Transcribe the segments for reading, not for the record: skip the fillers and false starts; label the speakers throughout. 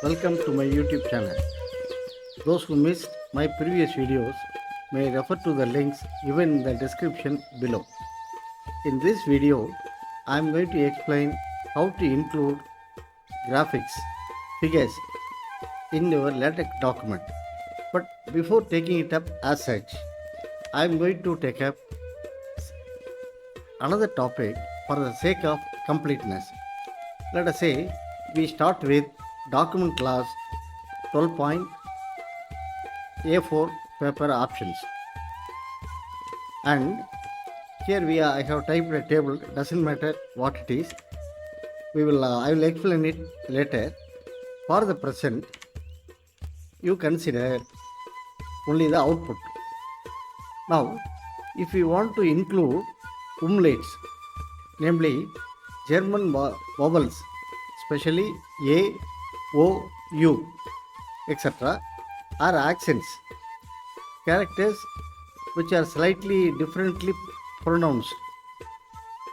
Speaker 1: Welcome to my YouTube channel. Those who missed my previous videos may refer to the links given in the description below. In this video, I am going to explain how to include graphics, figures in your LaTeX document. But before taking it up as such, I am going to take up another topic for the sake of completeness. Let us say we start with document class 12.A4 paper options, and here I have typed a table. Doesn't matter what it is. I will explain it later. For the present, you consider only the output. Now, if you want to include umlauts, namely German vowels, especially A, O, U, etc., or accents, characters which are slightly differently pronounced,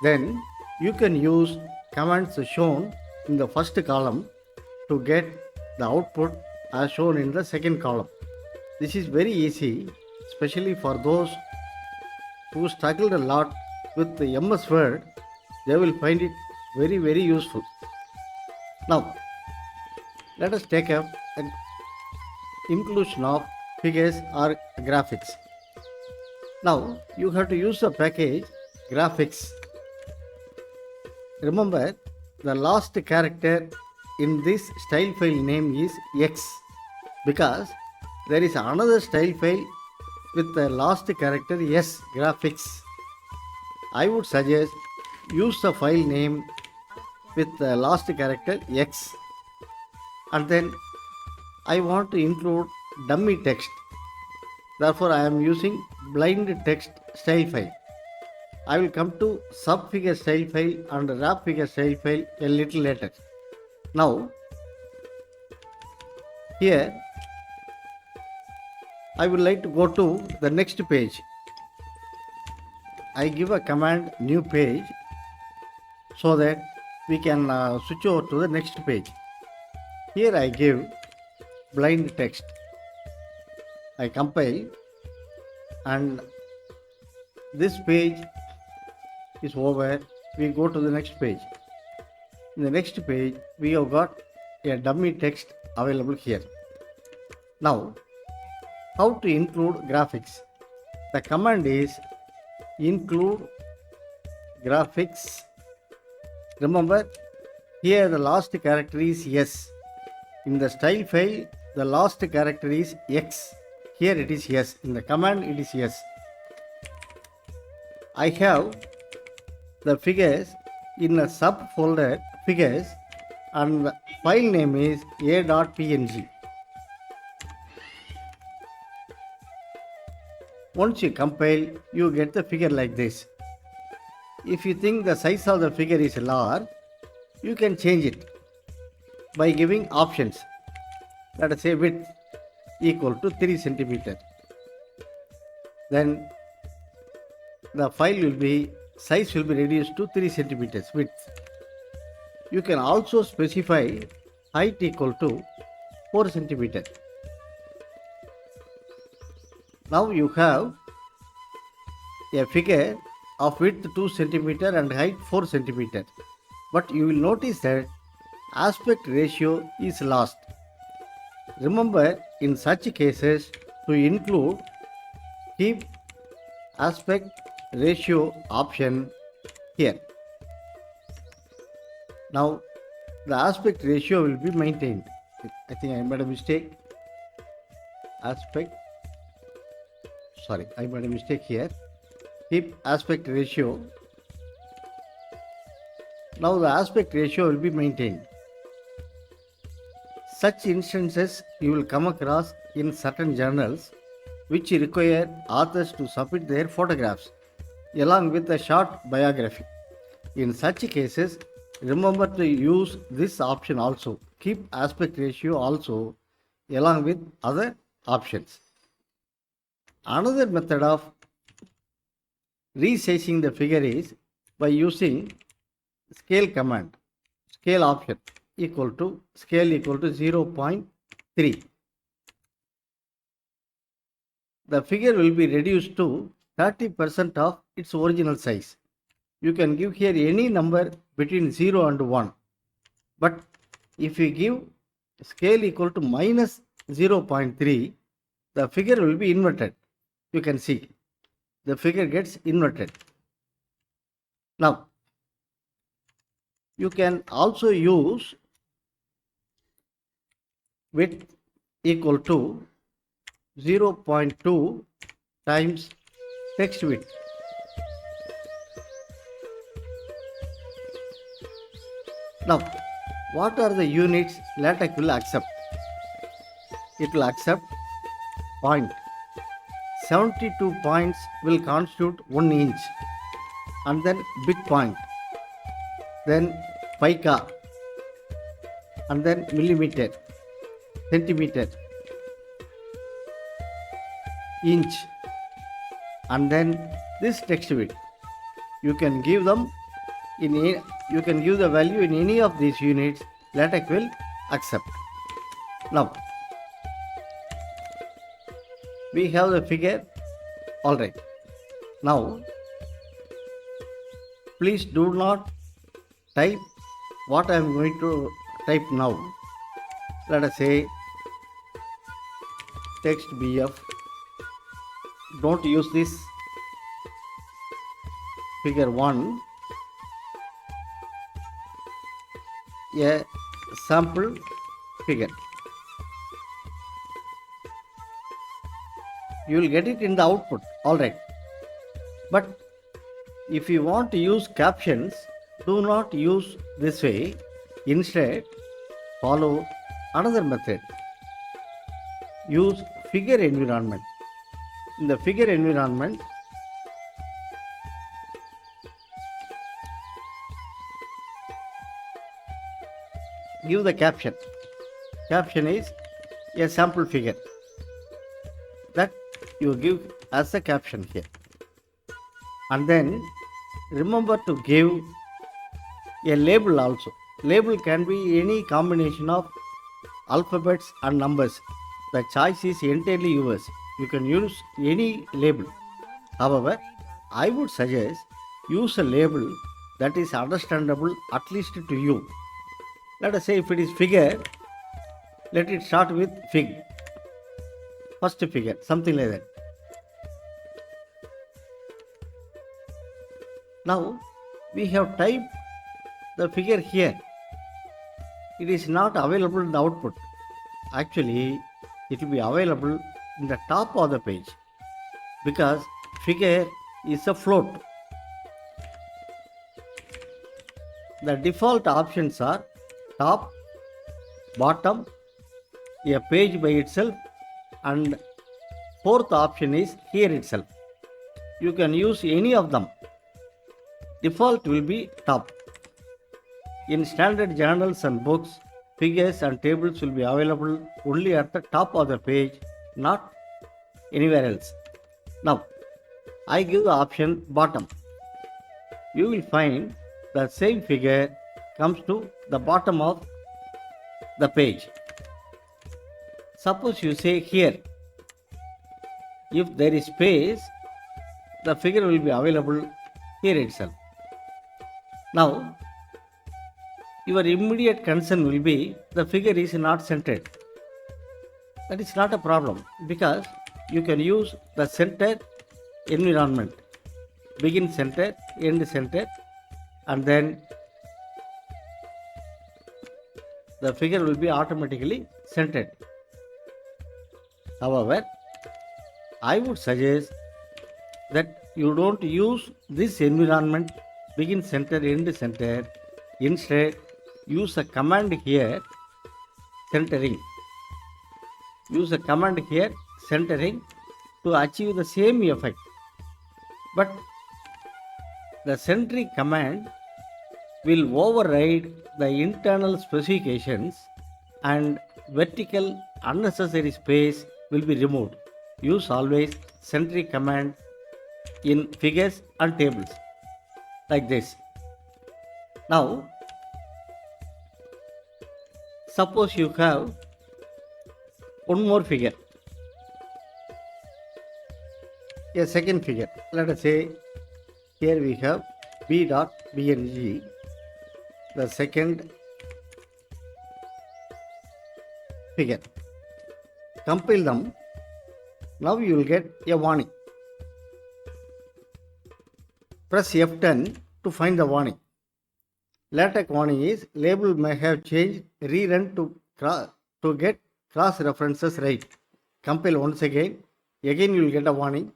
Speaker 1: then you can use commands shown in the first column to get the output as shown in the second column. This is very easy, especially for those who struggled a lot with the MS Word. They will find it very, very useful. Now, let us take up an inclusion of figures or graphics. Now, you have to use the package graphics. Remember, the last character in this style file name is X, because there is another style file with the last character S, graphics. I would suggest use the file name with the last character X. And then I want to include dummy text. Therefore, I am using blind text style file. I will come to sub figure style file and wrap figure style file a little later. Now, here I would like to go to the next page. I give a command new page so that we can switch over to the next page. Here I give blind text. I compile, and this page is over. We go to the next page. In the next page, we have got a dummy text available here. Now, how to include graphics? The command is include graphics. Remember, here the last character is S. In the style file, the last character is X. Here it is S. In the command, it is S. I have the figures in a subfolder figures, and the file name is a.png. Once you compile, you get the figure like this. If you think the size of the figure is large, you can change it by giving options. Let us say width equal to 3 centimeter. Then the size will be reduced to 3 centimeters width. You can also specify height equal to 4 centimeter. Now you have a figure of width 2 centimeter and height 4 centimeter. But you will notice that aspect ratio is lost. Remember, in such cases, to include, keep aspect ratio option here. Now, the aspect ratio will be maintained. I think I made a mistake. I made a mistake here. Keep aspect ratio. Now the aspect ratio will be maintained. Such instances you will come across in certain journals which require authors to submit their photographs along with a short biography. In such cases, remember to use this option also. Keep aspect ratio also along with other options. Another method of resizing the figure is by using scale command, scale option. equal to scale equal to 0.3. The figure will be reduced to 30% of its original size. You can give here any number between 0 and 1. But if you give scale equal to minus 0.3, the figure will be inverted. You can see the figure gets inverted. Now, you can also use width equal to 0.2 times text width. Now, what are the units LaTeX will accept? It will accept point. 72 points will constitute 1 inch, and then bit point, then pica, and then millimeter, centimeter, inch, and then this text width. You can give them you can give the value in any of these units. LaTeX will accept. Now, we have the figure. All right. Now, please do not type what I am going to type now. Let us say text BF. Don't use this. Figure 1. A sample figure. You will get it in the output. All right. But if you want to use captions, do not use this way. Instead, follow another method. Use figure environment. In the figure environment, give the caption. Caption is a sample figure. That you give as a caption here. And then remember to give a label also. Label can be any combination of alphabets and numbers. The choice is entirely yours. You can use any label. However, I would suggest use a label that is understandable at least to you. Let us say if it is figure, let it start with fig. First figure, something like that. Now, we have typed the figure here. It is not available in the output. Actually, it will be available in the top of the page because figure is a float. The default options are top, bottom, a page by itself, and fourth option is here itself. You can use any of them. Default will be top. In standard journals and books, figures and tables will be available only at the top of the page, not anywhere else. Now, I give the option bottom. You will find the same figure comes to the bottom of the page. Suppose you say here, if there is space, the figure will be available here itself. Now, your immediate concern will be the figure is not centered. That is not a problem because you can use the center environment. Begin center, end center, and then the figure will be automatically centered. However, I would suggest that you don't use this environment begin center, end center. Instead, use a command here centering. Use a command here centering to achieve the same effect. But the centering command will override the internal specifications and vertical unnecessary space will be removed. Use always centering command in figures and tables like this. Now, Suppose you have one more figure, a second figure. Let us say here we have b dot bng, the second figure. Compile them. Now you will get a warning. Press F10 to find the warning. LaTeX warning is label may have changed. Rerun to get cross references right. Compile once again. Again you will get a warning.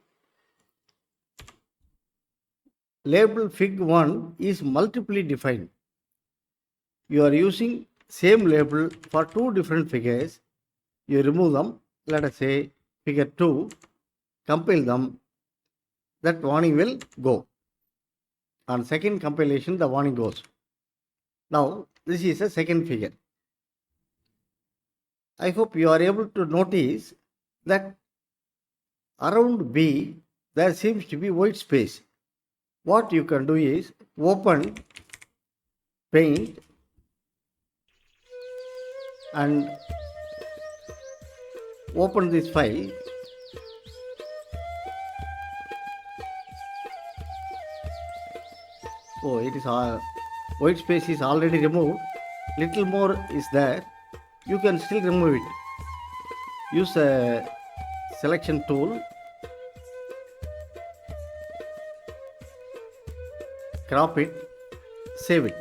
Speaker 1: Label fig1 is multiply defined. You are using same label for two different figures. You remove them. Let us say figure 2. Compile them. That warning will go. On second compilation, the warning goes. Now, this is a second figure. I hope you are able to notice that around B, there seems to be white space. What you can do is open Paint and open this file. Oh, it is white space is already removed. Little more is there. You can still remove it. Use a selection tool. Crop it. Save it.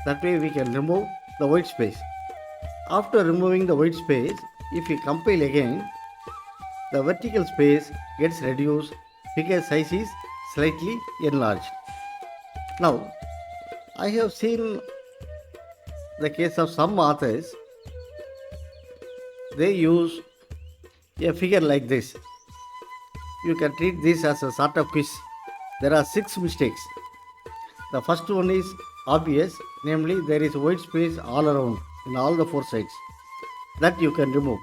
Speaker 1: That way we can remove the white space. After removing the white space, if we compile again, the vertical space gets reduced. Figure size is slightly enlarged. Now, I have seen the case of some authors. They use a figure like this. You can treat this as a sort of quiz. There are 6 mistakes. The first one is obvious, namely there is white space all around in all the 4 sides. That you can remove.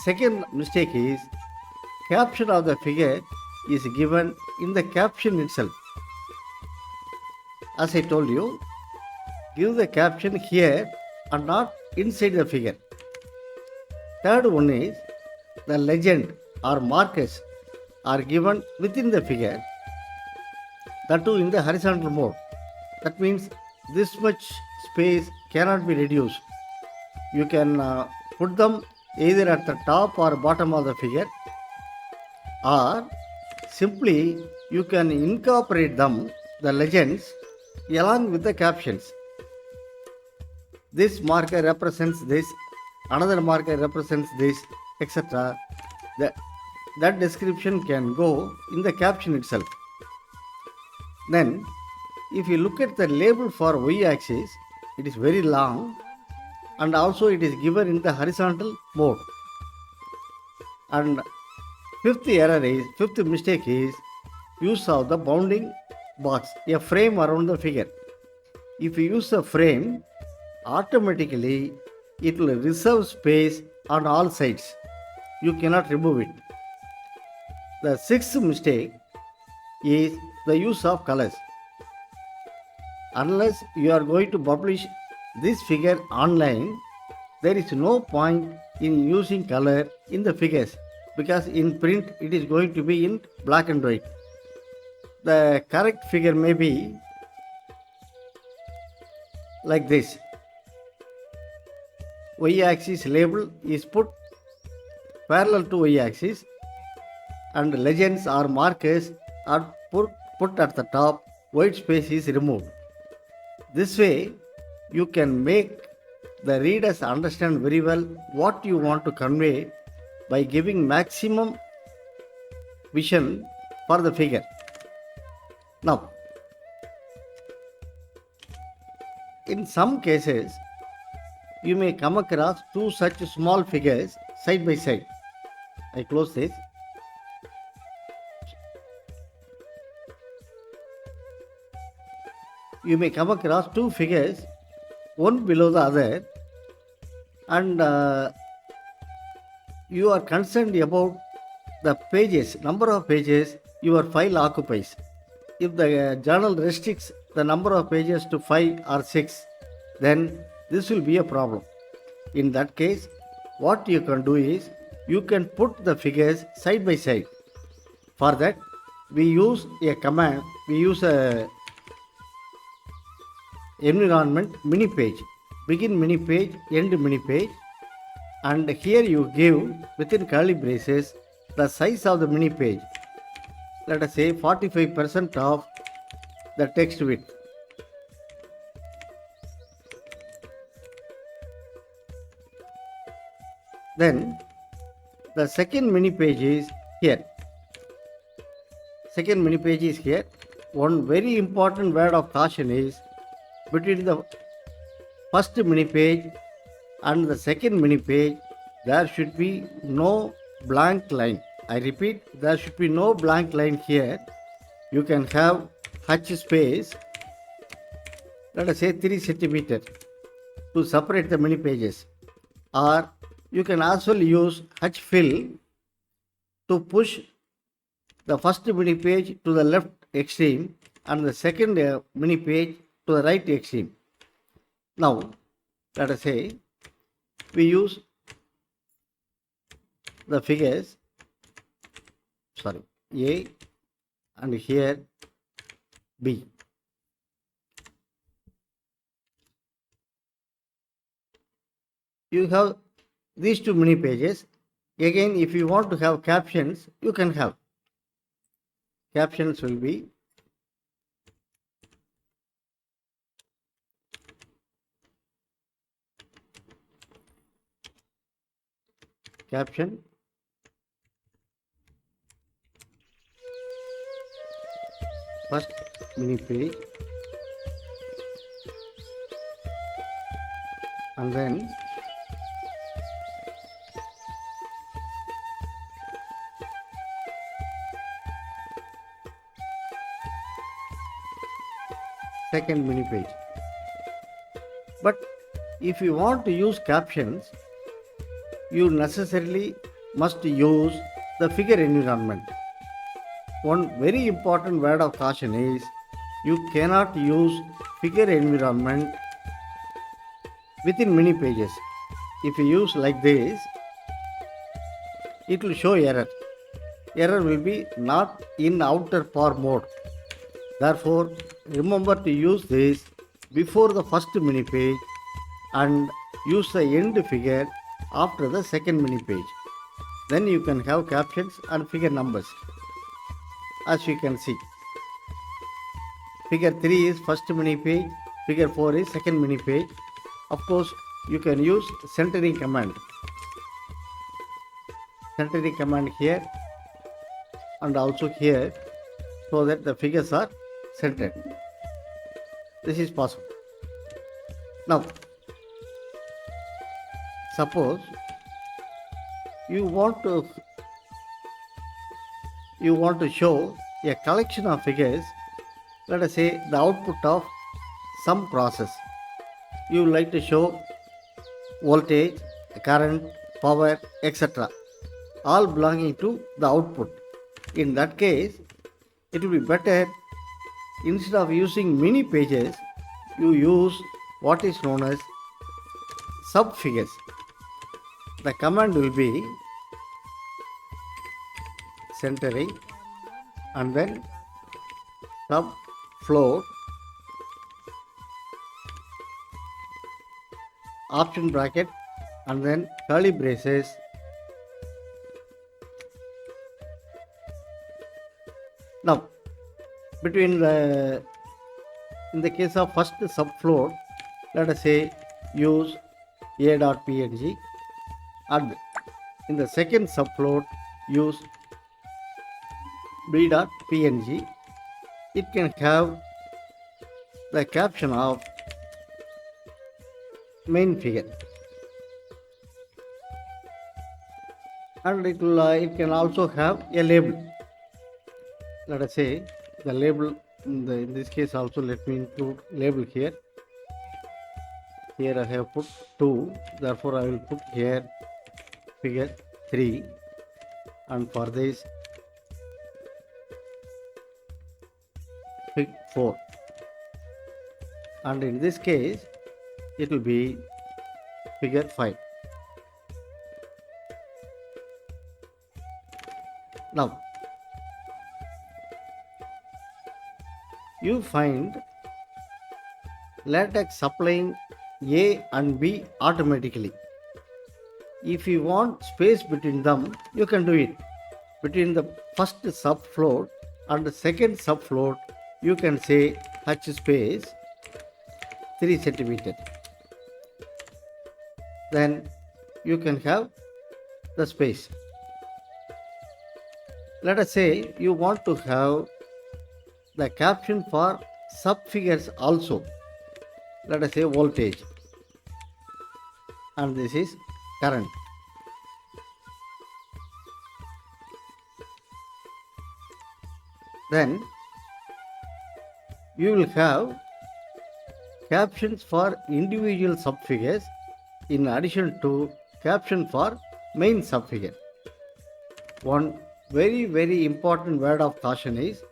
Speaker 1: Second mistake is caption of the figure is given in the caption itself. As I told you, give the caption here and not inside the figure. Third one is the legend or markers are given within the figure, that too in the horizontal mode. That means this much space cannot be reduced. You can put them either at the top or bottom of the figure, or simply you can incorporate them, the legends, along with the captions. This marker represents this, another marker represents this, etc. That description can go in the caption itself. Then, if you look at the label for y-axis, it is very long and also it is given in the horizontal mode. And fifth mistake is use of the bounding box, a frame around the figure. If you use a frame, automatically it will reserve space on all sides. You cannot remove it. The sixth mistake is the use of colors. Unless you are going to publish this figure online, there is no point in using color in the figures, because in print it is going to be in black and white. The correct figure may be like this. Y-axis label is put parallel to y-axis and legends or markers are put at the top. White space is removed. This way you can make the readers understand very well what you want to convey by giving maximum vision for the figure. Now, in some cases, you may come across two such small figures side by side. I close this. You may come across two figures, one below the other, and you are concerned about the pages, number of pages your file occupies. If the journal restricts the number of pages to 5 or 6, then this will be a problem. In that case, what you can do is you can put the figures side by side. For that, we use a command, we use a environment mini page, begin mini page, end mini page, and here you give within curly braces the size of the mini page. Let us say 45% of the text width. Then the second mini page is here. Second mini page is here. One very important word of caution is between the first mini page and the second mini page, there should be no blank line. I repeat, there should be no blank line here. You can have H space, let us say 3 centimeter to separate the mini pages, or you can as well use H fill to push the first mini page to the left extreme and the second mini page to the right extreme. Now, let us say we use the figures, A and here B. You have these two mini pages. Again, if you want to have captions, you can have. Captions will be caption first mini page and then second mini page. But if you want to use captions, you necessarily must use the figure environment. One very important word of caution is you cannot use figure environment within many pages. If you use like this, it will show error. Error will be not in outer par mode. Therefore, remember to use this before the first mini page and use the end figure after the second mini page. Then you can have captions and figure numbers. As you can see, figure 3 is first mini page, figure 4 is second mini page. Of course, you can use centering command. Centering command here and also here, so that the figures are centered. This is possible. Now, suppose you want to show a collection of figures, let us say the output of some process. You would like to show voltage, current, power, etc., all belonging to the output. In that case, it will be better, instead of using many pages, you use what is known as sub figures. The command will be centering and then sub float option bracket and then curly braces now between the, in the case of first subfloat, let us say use a.png, and in the second subfloat use b.png. It can have the caption of main figure, and it can also have a label. Let us say the label in this case also, let me include label here. Here I have put 2, therefore I will put here figure 3, and for this fig 4, and in this case it will be figure 5. Now, you find latex supplying A and B automatically. If you want space between them, you can do it. Between the first subfloat and the second subfloat, you can say H space 3 centimeter. Then you can have the space. Let us say you want to have the caption for subfigures also. Let us say voltage, and this is current. Then you will have captions for individual subfigures in addition to caption for main subfigure. One very important word of caution is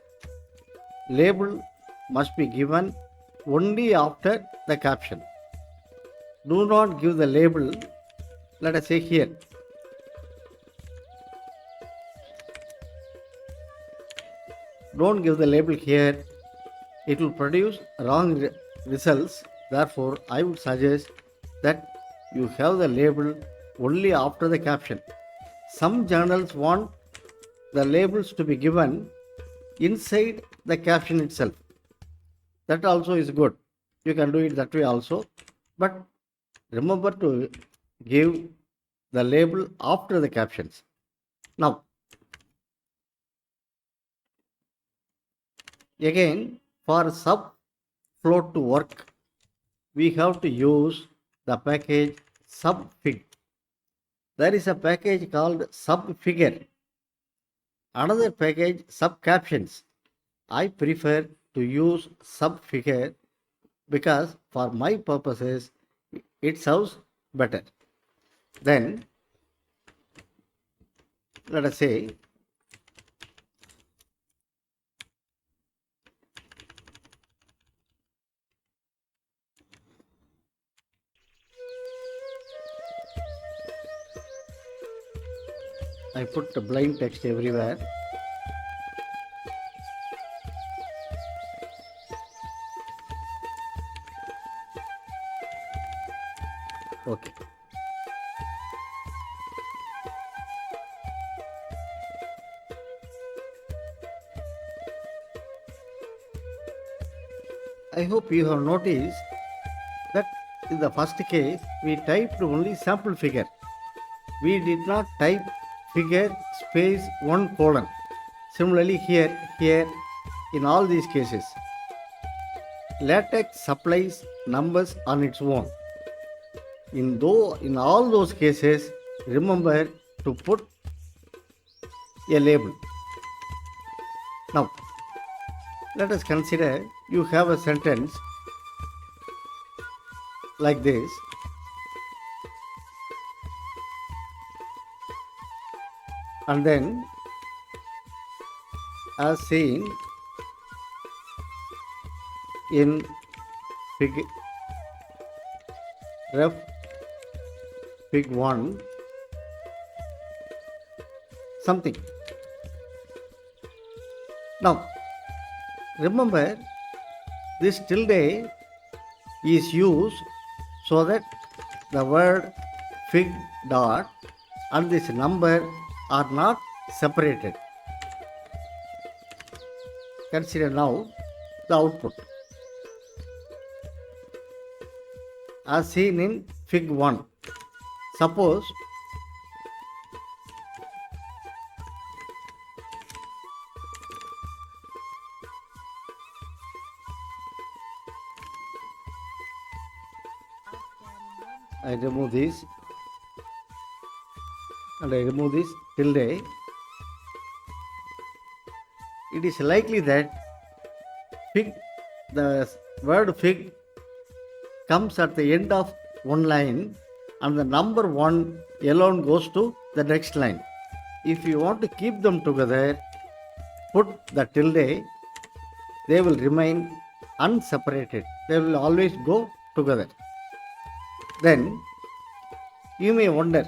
Speaker 1: label must be given only after the caption. Do not give the label, let us say here. Don't give the label here, it will produce wrong results. Therefore, I would suggest that you have the label only after the caption. Some journals want the labels to be given inside the caption itself. That also is good. You can do it that way also. But remember to give the label after the captions. Now, again, for subfloat to work, we have to use the package subfig. There is a package called subfigure. Another package subcaptions. I prefer to use subfigure because for my purposes it serves better. Then let us say I put the blind text everywhere. Okay. I hope you have noticed that in the first case we typed only sample figure. We did not type figure space 1 colon. Similarly here in all these cases, latex supplies numbers on its own. In all those cases, remember to put a label. Now, let us consider you have a sentence like this. And then, as seen in ref fig 1, something. Now, remember this tilde is used so that the word fig dot and this number are not separated. Consider now the output. As seen in fig 1. Suppose I remove this and I remove this tilde. It is likely that the word fig comes at the end of one line and the number 1 alone goes to the next line. If you want to keep them together, put the tilde, they will remain unseparated. They will always go together. Then You may wonder,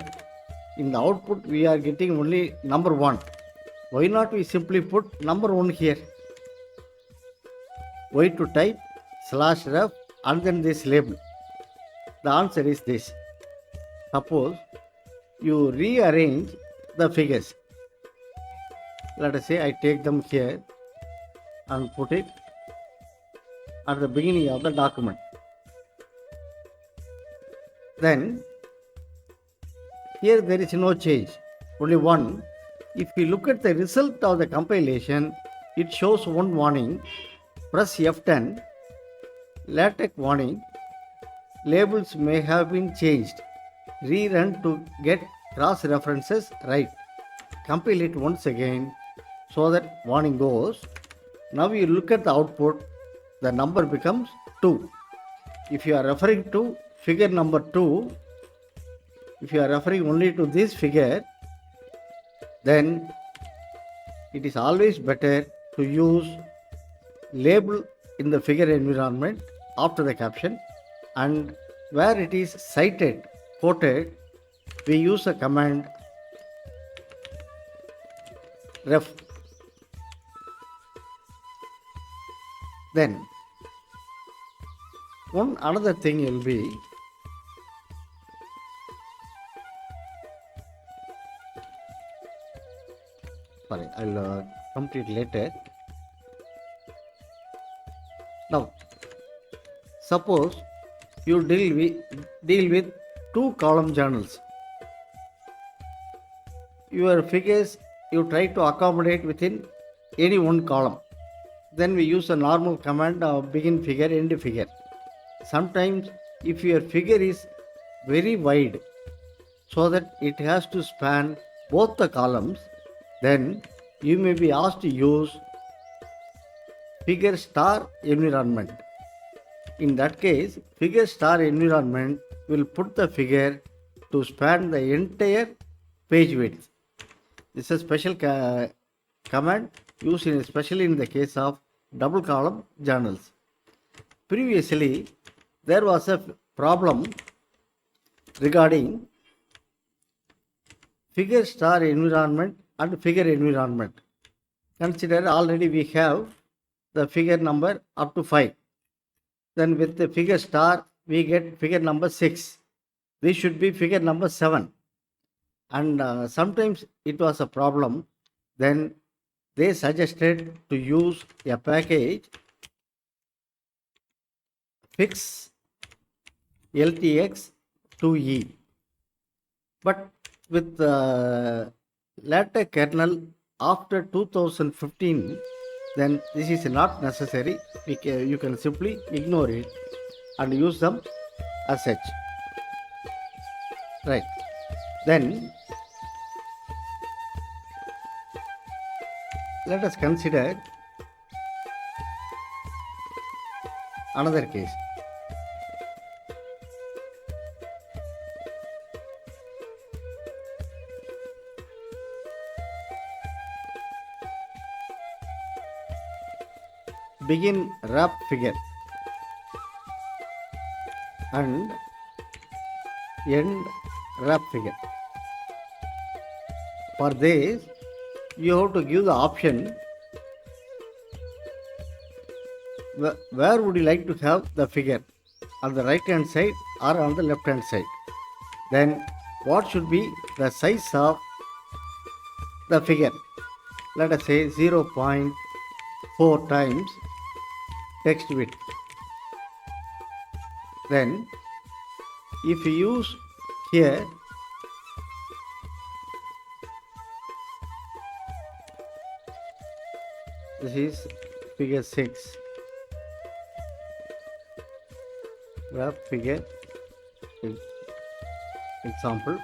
Speaker 1: in the output we are getting only number 1. Why not we simply put number 1 here? Why to type /ref and then this label? The answer is this. Suppose you rearrange the figures. Let us say I take them here and put it at the beginning of the document. Then here there is no change, only one. If we look at the result of the compilation, it shows one warning. Press F10, LaTeX warning, labels may have been changed. Rerun to get cross references right. Compile it once again so that warning goes. Now you look at the output, the number becomes 2. If you are referring to figure number 2, if you are referring only to this figure, then it is always better to use label in the figure environment after the caption, and where it is cited, quoted, we use a command ref. Then one another thing will be, sorry, I'll complete later. Now suppose you deal with 2 column journals. Your figures you try to accommodate within any one column. Then we use a normal command of begin figure, end figure. Sometimes if your figure is very wide so that it has to span both the columns, then you may be asked to use figure star environment. In that case, figure star environment will put the figure to span the entire page width. This is a special command used especially in the case of double column journals. Previously, there was a problem regarding figure star environment and figure environment. Consider already we have the figure number up to 5. Then with the figure star, we get figure number 6. This should be figure number 7. And sometimes it was a problem. Then they suggested to use a package fix LTX 2E. But with the LaTeX kernel after 2015, then this is not necessary. You can simply ignore it and use them as such. Right. Then let us consider another case. Begin wrap figure and end wrap figure. For this, you have to give the option where would you like to have the figure, on the right hand side or on the left hand side. Then what should be the size of the figure? Let us say 0.4 times text width. Then if you use here this is figure 6, wrap figure example,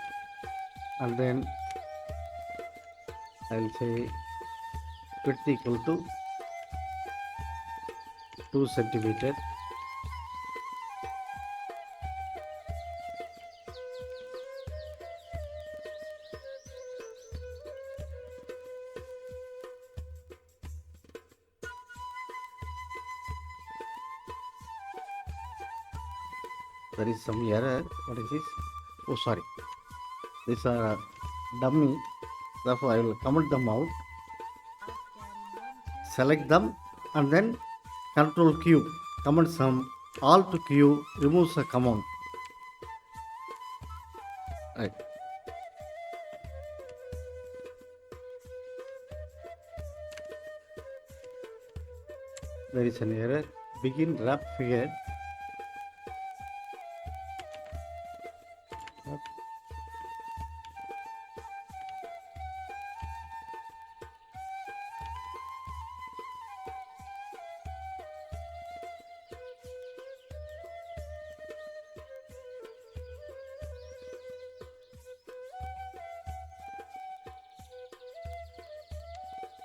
Speaker 1: and then I'll say width equal to 2 centimeter. There is some error. What is this? Oh, sorry. These are dummy. Therefore, I will comment them out. Select them and then Control Q. Comment some. Alt Q removes a command. Right. There is an error. Begin wrap figure.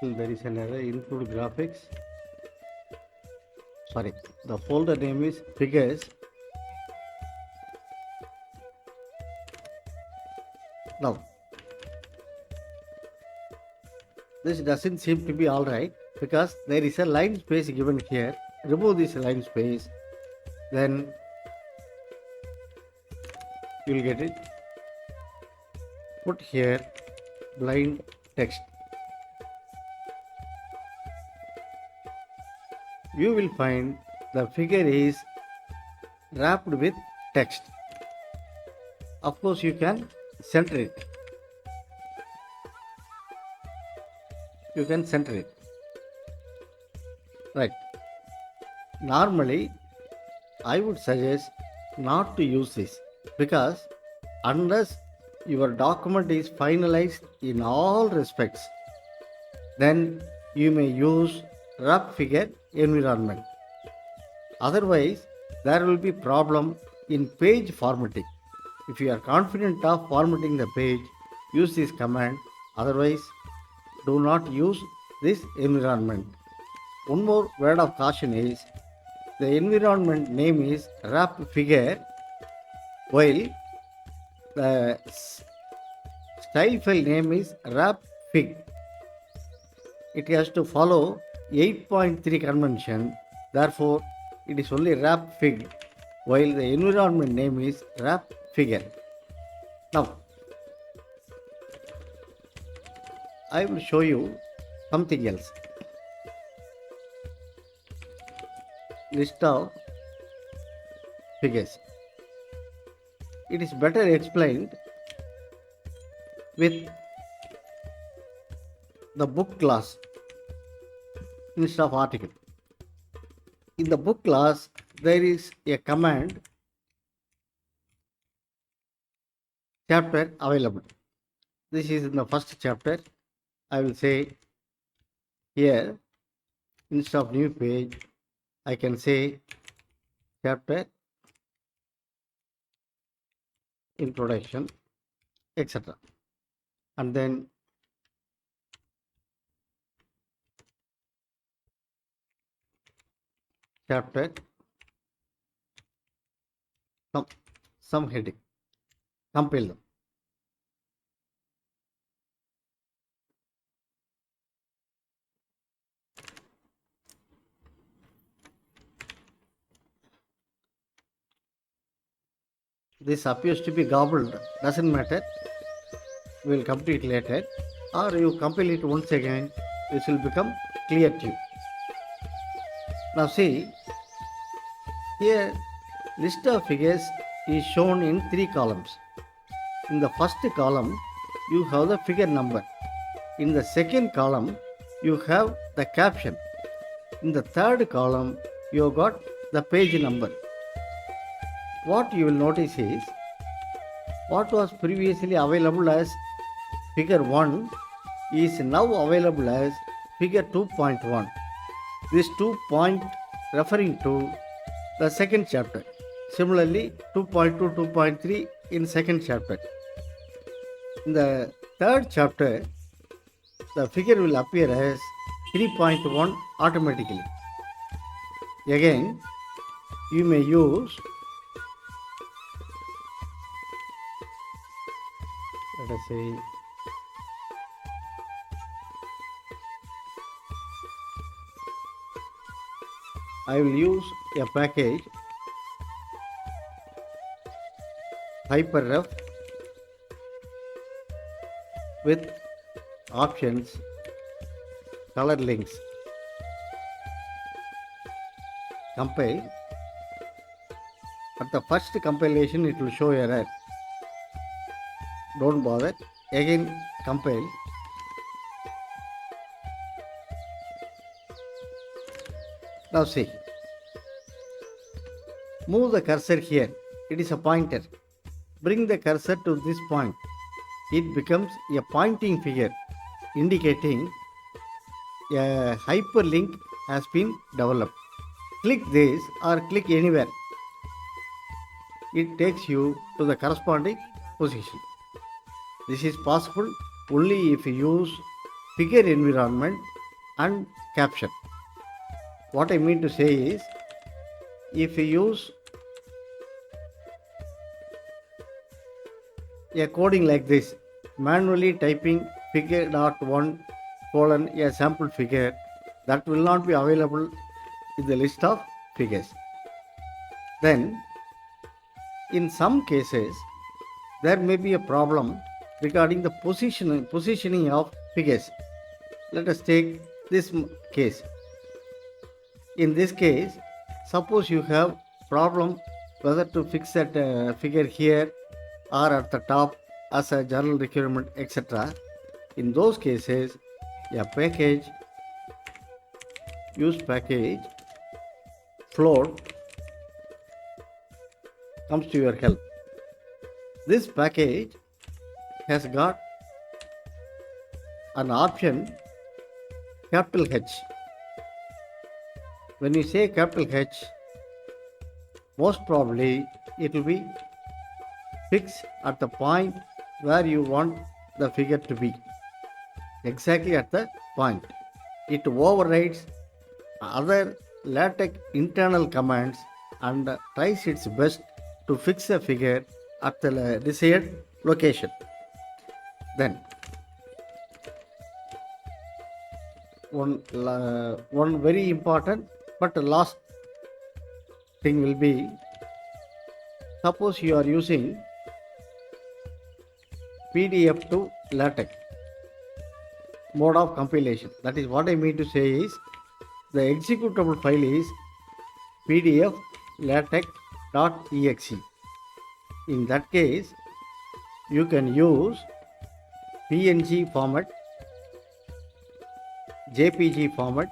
Speaker 1: There is an error. Include graphics. Sorry, the folder name is figures. Now, this doesn't seem to be alright because there is a line space given here. Remove this line space, then you will get it. Put here blind text. You will find the figure is wrapped with text. Of course, you can center it. You can center it. Right. Normally, I would suggest not to use this because unless your document is finalized in all respects, then you may use wrap figure environment. Otherwise, there will be problem in page formatting. If you are confident of formatting the page, use this command. Otherwise, do not use this environment. One more word of caution is the environment name is wrap figure, while the style file name is wrap fig. It has to follow 8.3 convention. Therefore, it is only wrap fig, while the environment name is wrap figure. Now, I will show you something else. List of figures. It is better explained with the book class instead of article. In the book class, there is a command chapter available. This is in the first chapter. I will say here, instead of new page, I can say chapter introduction, etc. And then chapter some heading. Compile them. This appears to be garbled, doesn't matter. We will complete later, or you compile it once again, this will become clear to you. Now see, here list of figures is shown in 3 columns. In the first column, you have the figure number. In the second column, you have the caption. In the third column, you have got the page number. What you will notice is, what was previously available as figure 1 is now available as figure 2.1. This 2 point referring to the second chapter. Similarly, 2.2, 2.3 in second chapter. In the third chapter, the figure will appear as 3.1 automatically. Again, you may use, let us say, I will use a package HyperRef with options, color links. Compile. At the first compilation it will show error. Don't bother. Again compile. Now see. Move the cursor here. It is a pointer. Bring the cursor to this point. It becomes a pointing figure indicating a hyperlink has been developed. Click this or click anywhere. It takes you to the corresponding position. This is possible only if you use figure environment and caption. What I mean to say is, if you use a coding like this, manually typing figure.1 colon a sample figure, that will not be available in the list of figures. Then, in some cases, there may be a problem regarding the positioning of figures. Let us take this case. In this case, suppose you have problem whether to fix that figure here or at the top as a general requirement, etc. In those cases, a package, use package, float comes to your help. This package has got an option capital H. When you say capital H, most probably it will be fixed at the point where you want the figure to be. Exactly at the point. It overrides other LaTeX internal commands and tries its best to fix a figure at the desired location. Then, one very important but last thing will be, suppose you are using PDF to LaTeX mode of compilation. That is what I mean to say is, the executable file is pdf latex.exe. In that case, you can use PNG format, JPG format,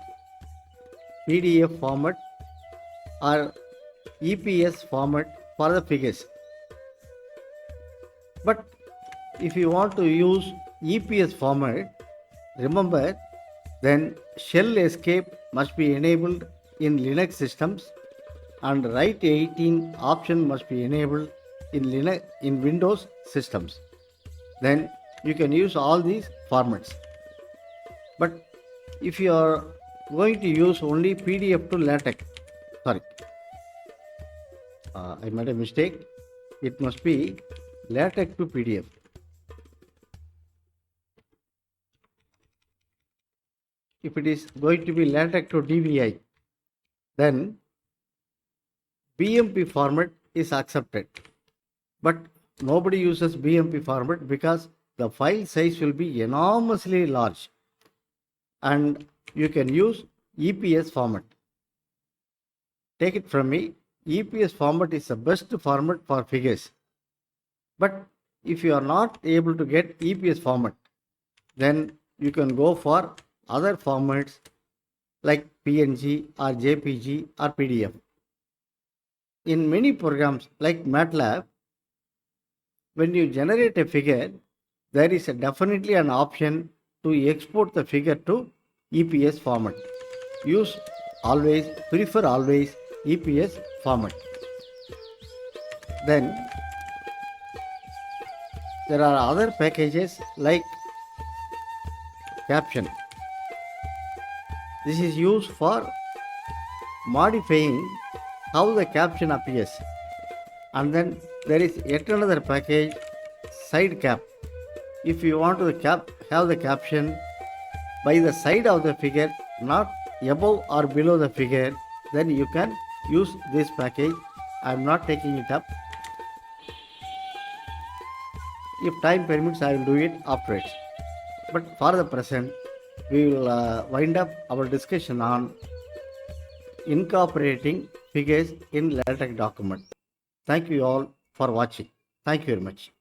Speaker 1: PDF format or EPS format for the figures. But if you want to use EPS format, remember then shell escape must be enabled in Linux systems and write 18 option must be enabled in Windows systems. Then you can use all these formats. But if you are going to use only PDF to LaTeX, I made a mistake. It must be LaTeX to PDF. If it is going to be LaTeX to DVI, then BMP format is accepted. But nobody uses BMP format because the file size will be enormously large. And you can use EPS format. Take it from me, EPS format is the best format for figures. But if you are not able to get EPS format, then you can go for other formats like PNG or JPG or PDF. In many programs like MATLAB, when you generate a figure, there is definitely an option to export the figure to EPS format. Prefer always EPS format. Then there are other packages like caption. This is used for modifying how the caption appears. And then there is yet another package, side cap. If you want to have the caption by the side of the figure, not above or below the figure, then you can use this package. I am not taking it up. If time permits, I will do it afterwards. But for the present, we will wind up our discussion on incorporating figures in LaTeX document. Thank you all for watching. Thank you very much.